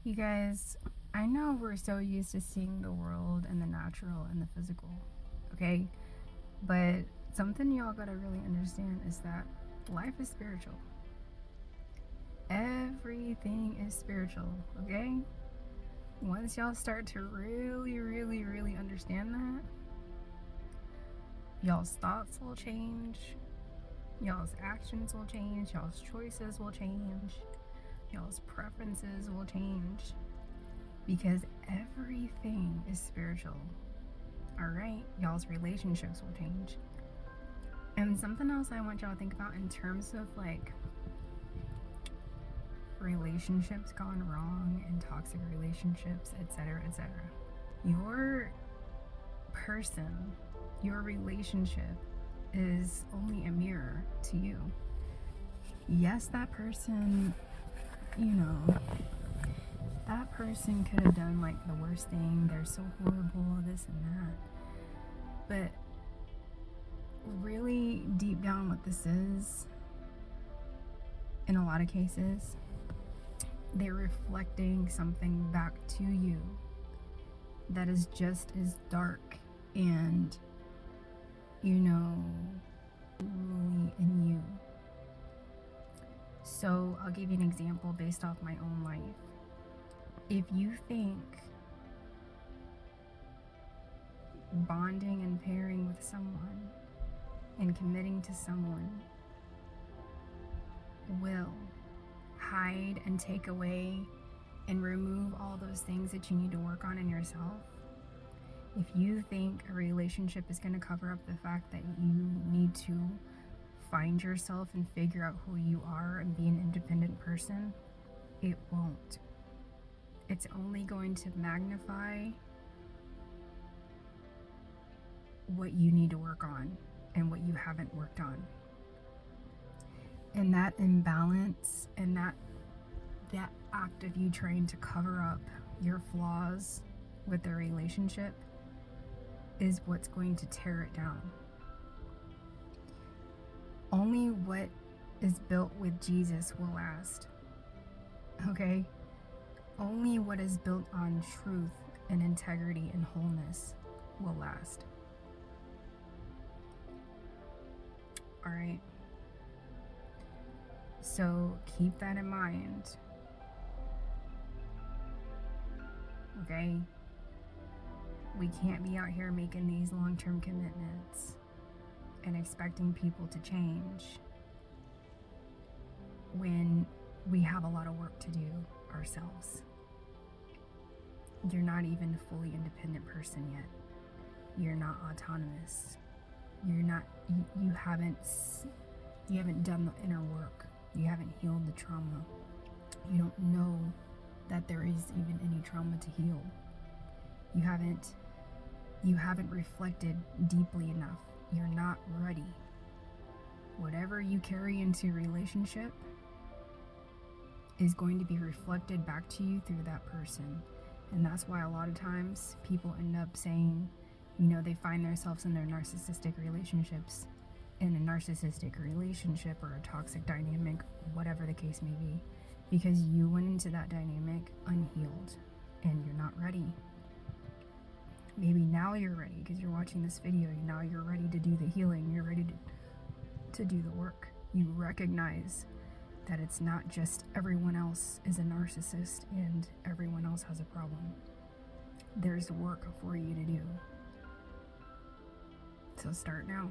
You guys, I know we're so used to seeing the world and the natural and the physical, okay? But something y'all gotta really understand is that life is spiritual. Everything is spiritual, okay? Once y'all start to really understand that, y'all's thoughts will change, y'all's actions will change, y'all's choices will change, y'all's preferences will change, because everything is spiritual. Alright, y'all's relationships will change. And something else I want y'all to think about in terms of like relationships gone wrong and toxic relationships, etc., etc. Your person, your relationship is only a mirror to you. Yes, that person, that person could have done like the worst thing. They're so horrible, this and that. But really deep down, what this is, in a lot of cases, they're reflecting something back to you that is just as dark and, really in you. So I'll give you an example based off my own life. If you think bonding and pairing with someone and committing to someone will hide and take away and remove all those things that you need to work on in yourself, if you think a relationship is going to cover up the fact that you need to find yourself and figure out who you are and be an independent person, it won't. It's only going to magnify what you need to work on and what you haven't worked on. And that imbalance and that act of you trying to cover up your flaws with the relationship is what's going to tear it down. Only what is built with Jesus will last. Okay? Only what is built on truth and integrity and wholeness will last. Alright? So keep that in mind. Okay? We can't be out here making these long-term commitments and expecting people to change when we have a lot of work to do ourselves. You're not even a fully independent person yet. You're not autonomous. You haven't done the inner work. You haven't healed the trauma. You don't know that there is even any trauma to heal. You haven't reflected deeply enough. You're not ready. Whatever you carry into a relationship is going to be reflected back to you through that person. And that's why a lot of times people end up saying, they find themselves in their narcissistic relationships, in a narcissistic relationship or a toxic dynamic, whatever the case may be, because you went into that dynamic unhealed and you're not ready. Maybe now you're ready because you're watching this video. Now you're ready to do the healing. You're ready to do the work. You recognize that it's not just everyone else is a narcissist and everyone else has a problem. There's work for you to do. So start now.